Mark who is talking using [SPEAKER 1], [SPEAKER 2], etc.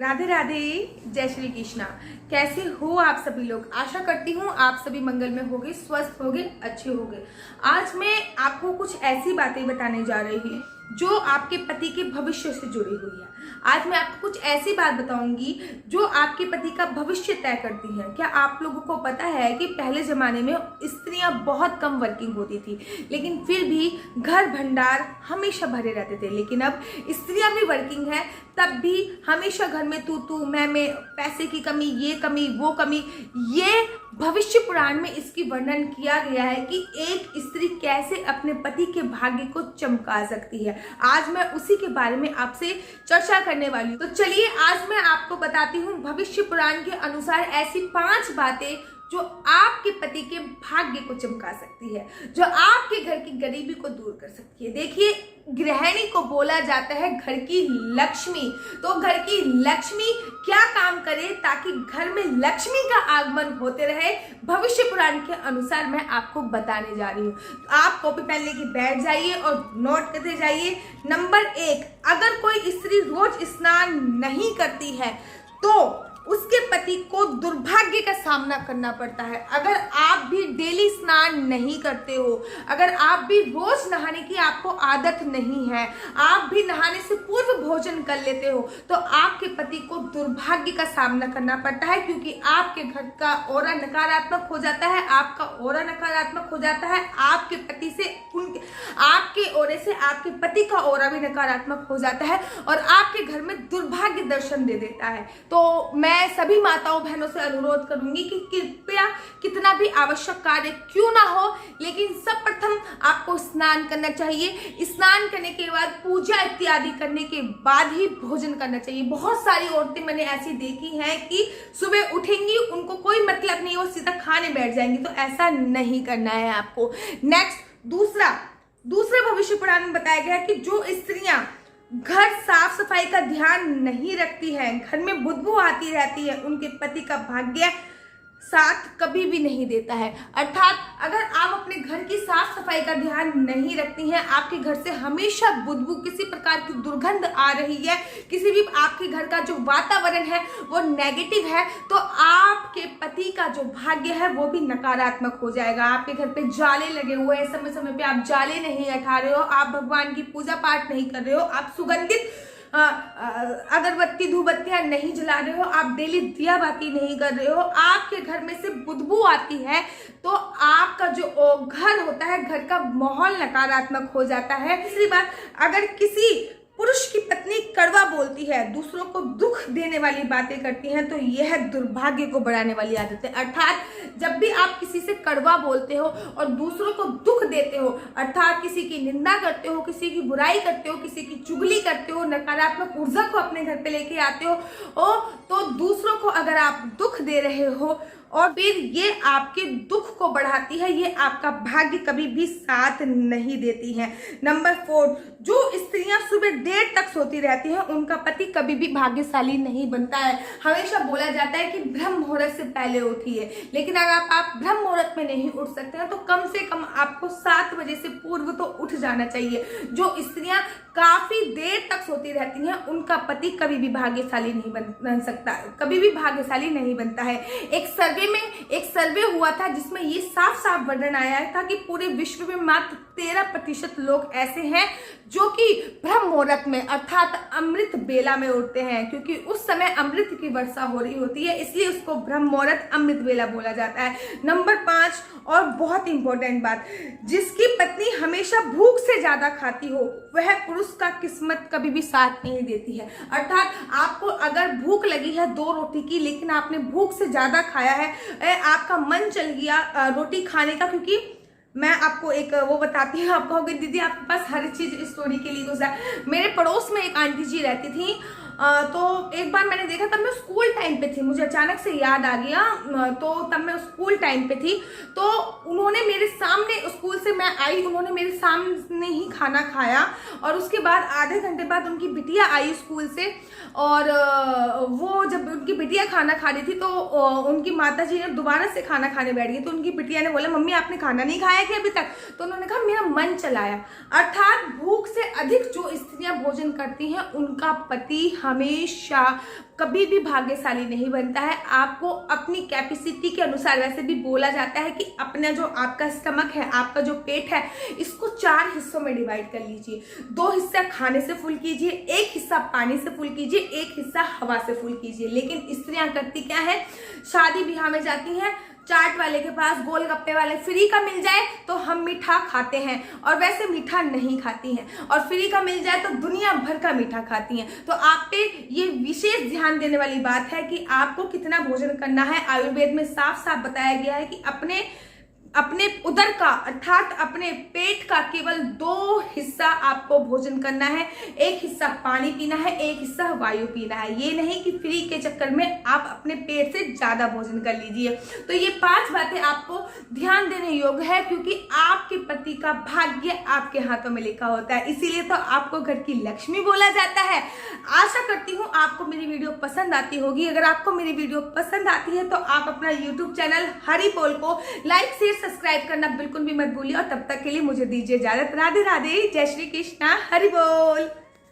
[SPEAKER 1] राधे राधे, जय श्री कृष्णा। कैसे हो आप सभी लोग? आशा करती हूँ आप सभी मंगल में होगे, स्वस्थ होगे, अच्छे होगे। आज मैं आपको कुछ ऐसी बातें बताने जा रही हूँ जो आपके पति के भविष्य से जुड़ी हुई है। आज मैं आपको कुछ ऐसी बात बताऊंगी जो आपके पति का भविष्य तय करती है। क्या आप लोगों को पता है कि पहले जमाने में स्त्रियां बहुत कम वर्किंग होती थी, लेकिन फिर भी घर भंडार हमेशा भरे रहते थे। लेकिन अब स्त्रियां भी वर्किंग है, तब भी हमेशा घर में तू मैं, पैसे की कमी, ये कमी, वो कमी। ये भविष्य पुराण में इसकी वर्णन किया गया है कि एक स्त्री कैसे अपने पति के भाग्य को चमका सकती है। आज मैं उसी के बारे में आपसे चर्चा करने वाली हूँ। तो चलिए आज मैं आपको बताती हूँ भविष्य पुराण के अनुसार ऐसी 5 बातें जो आपके पति के भाग्य को चमका सकती है, जो आपके घर की गरीबी को दूर कर सकती है। देखिए, गृहिणी को बोला जाता है घर की लक्ष्मी। तो घर की लक्ष्मी क्या काम करे ताकि घर में लक्ष्मी का आगमन होते रहे, भविष्य पुराण के अनुसार मैं आपको बताने जा रही हूँ। तो आप कॉपी पेन लेके बैठ जाइए और नोट करते जाइए। नंबर 1, अगर कोई स्त्री रोज स्नान नहीं करती है तो उसके पति को दुर्भाग्य का सामना करना पड़ता है। अगर आप भी डेली स्नान नहीं करते हो, अगर आप भी रोज नहाने की आपको आदत नहीं है, आप भी नहाने से पूर्व भोजन कर लेते हो, तो आपके पति को दुर्भाग्य का सामना करना पड़ता है, क्योंकि आपके घर का ऑरा नकारात्मक हो जाता है, आपका ऑरा नकारात्मक हो जाता है, आपके पति से आपके ओरे से आपके पति का ऑरा भी नकारात्मक हो जाता है और आपके घर में दुर्भाग्य दर्शन दे देता है। तो मैं सभी माताओं बहनों से अनुरोध करूंगी कि कृपया कितना भी आवश्यक कार्य क्यों ना हो, लेकिन सर्वप्रथम आपको स्नान करना चाहिए। स्नान करने के बाद पूजा इत्यादि करने के बाद ही भोजन करना चाहिए। बहुत सारी औरतें मैंने ऐसी देखी हैं कि सुबह उठेंगी, उनको कोई मतलब नहीं, वो सीधा खाने बैठ जाएंगी। तो ऐसा नहीं करना है आपको। नेक्स्ट, दूसरा भविष्य पुराण में बताया गया है कि जो स्त्रियां घर साफ सफाई का ध्यान नहीं रखती है, घर में बदबू आती रहती है, उनके पति का भाग्य साथ कभी भी नहीं देता है। अर्थात अगर आप अपने घर की साफ सफाई का ध्यान नहीं रखती हैं, आपके घर से हमेशा बदबू, किसी प्रकार की दुर्गंध आ रही है, किसी भी आपके घर का जो वातावरण है वो नेगेटिव है, तो आपके पति का जो भाग्य है वो भी नकारात्मक हो जाएगा। आपके घर पे जाले लगे हुए हैं, समय समय पे आप जाले नहीं हटा रहे हो, आप भगवान की पूजा पाठ नहीं कर रहे हो, आप सुगंधित अगरबत्ती धूपबत्तियां नहीं जला रहे हो, आप डेली दिया बाती नहीं कर रहे हो, आपके घर में से बदबू आती है, तो आपका जो घर होता है, घर का माहौल नकारात्मक हो जाता है। तीसरी बात, अगर किसी पुरुष की पत्नी कड़वा बोलती है, दूसरों को दुख देने वाली बातें करती हैं, तो यह दुर्भाग्य को बढ़ाने वाली आदत है। अर्थात जब भी आप किसी से कड़वा बोलते हो और दूसरों को दुख देते हो, अर्थात किसी की निंदा करते हो, किसी की बुराई करते हो, किसी की चुगली करते हो, नकारात्मक ऊर्जा को अपने घर पे लेके आते हो, तो दूसरों को अगर आप दुख दे रहे हो और फिर ये आपके दुख को बढ़ाती है, ये आपका भाग्य कभी भी साथ नहीं देती है। नंबर 4, जो स्त्रियां सुबह देर तक सोती रहती हैं, उनका पति कभी भी भाग्यशाली नहीं बनता है। हमेशा बोला जाता है कि ब्रह्म मुहूर्त से पहले उठिए, लेकिन अगर आप ब्रह्म मुहूर्त में नहीं उठ सकते हैं तो कम से कम आपको 7 बजे से पूर्व तो उठ जाना चाहिए। जो स्त्रियां काफी देर तक सोती रहती हैं, उनका पति कभी भी भाग्यशाली नहीं बन सकता, कभी भी भाग्यशाली नहीं बनता है। एक सर्वे हुआ था जिसमें ये साफ साफ वर्णन आया था कि पूरे विश्व में मात्र 13% लोग ऐसे हैं जो कि ब्रह्म मुहूर्त में अर्थात अमृत बेला में उठते हैं, क्योंकि उस समय अमृत की वर्षा हो रही होती है, इसलिए उसको ब्रह्म मुहूर्त अमृत बेला बोला जाता है। नंबर 5, और बहुत इंपॉर्टेंट बात, जिसकी पत्नी हमेशा भूख से ज्यादा खाती हो, वह पुरुष का किस्मत कभी भी साथ नहीं देती है। अर्थात आपको अगर भूख लगी है 2 रोटी की, लेकिन आपने भूख से ज्यादा खाया है, आपका मन चल गया रोटी खाने का, क्योंकि मैं आपको एक वो बताती हूँ, आप कहोगे दीदी आपके पास हर चीज स्टोरी के लिए गुजरा। मेरे पड़ोस में एक आंटी जी रहती थी, तो एक बार मैंने देखा, तब मैं स्कूल टाइम पे थी, मुझे अचानक से याद आ गया, तो तब मैं स्कूल टाइम पे थी, तो उन्होंने मेरे सामने, स्कूल से मैं आई, उन्होंने मेरे सामने ही खाना खाया, और उसके बाद आधे घंटे बाद उनकी बिटिया आई स्कूल से, और वो जब उनकी बिटिया खाना खा रही थी तो उनकी माता जी ने दोबारा से खाना खाने बैठ गई, तो उनकी बिटिया ने बोला मम्मी आपने खाना नहीं खाया क्या अभी तक? तो उन्होंने कहा मेरा मन चलाया। अर्थात भूख से अधिक जो स्त्रियां भोजन करती हैं उनका पति हमेशा कभी भी भाग्यशाली नहीं बनता है। आपको अपनी कैपेसिटी के अनुसार, वैसे भी बोला जाता है कि अपना जो आपका स्टमक है, आपका जो पेट है, इसको 4 हिस्सों में डिवाइड कर लीजिए। 2 हिस्सा खाने से फुल कीजिए, 1 हिस्सा पानी से फुल कीजिए, 1 हिस्सा हवा से फुल कीजिए। लेकिन स्त्रियां करती क्या है, शादी ब्याह में जाती हैं, चाट वाले के पास, गोलगप्पे वाले फ्री का मिल जाए तो हम मीठा खाते हैं, और वैसे मीठा नहीं खाती हैं, और फ्री का मिल जाए तो दुनिया भर का मीठा खाती हैं। तो आप पे ये विशेष ध्यान देने वाली बात है कि आपको कितना भोजन करना है। आयुर्वेद में साफ साफ बताया गया है कि अपने उदर का अर्थात अपने पेट का केवल 2 हिस्सा आपको भोजन करना है। 1 हिस्सा पानी पीना है, 1 हिस्सा वायु पीना है। ये नहीं कि फ्री के चक्कर में आप अपने पेट से ज्यादा भोजन कर लीजिए। तो ये 5 बातें आपको ध्यान देने योग्य है, क्योंकि आपके पति का भाग्य आपके हाथों में लिखा होता है। इसीलिए तो आपको घर की लक्ष्मी बोला जाता है। आशा करती हूँ आपको मेरी वीडियो पसंद आती होगी। अगर आपको मेरी वीडियो पसंद आती है तो आप अपना यूट्यूब चैनल हरि बोल को लाइक शेयर सब्सक्राइब करना बिल्कुल भी मत भूलिए। और तब तक के लिए मुझे दीजिए इजाजत। राधे राधे, जय श्री कृष्णा, हरि बोल।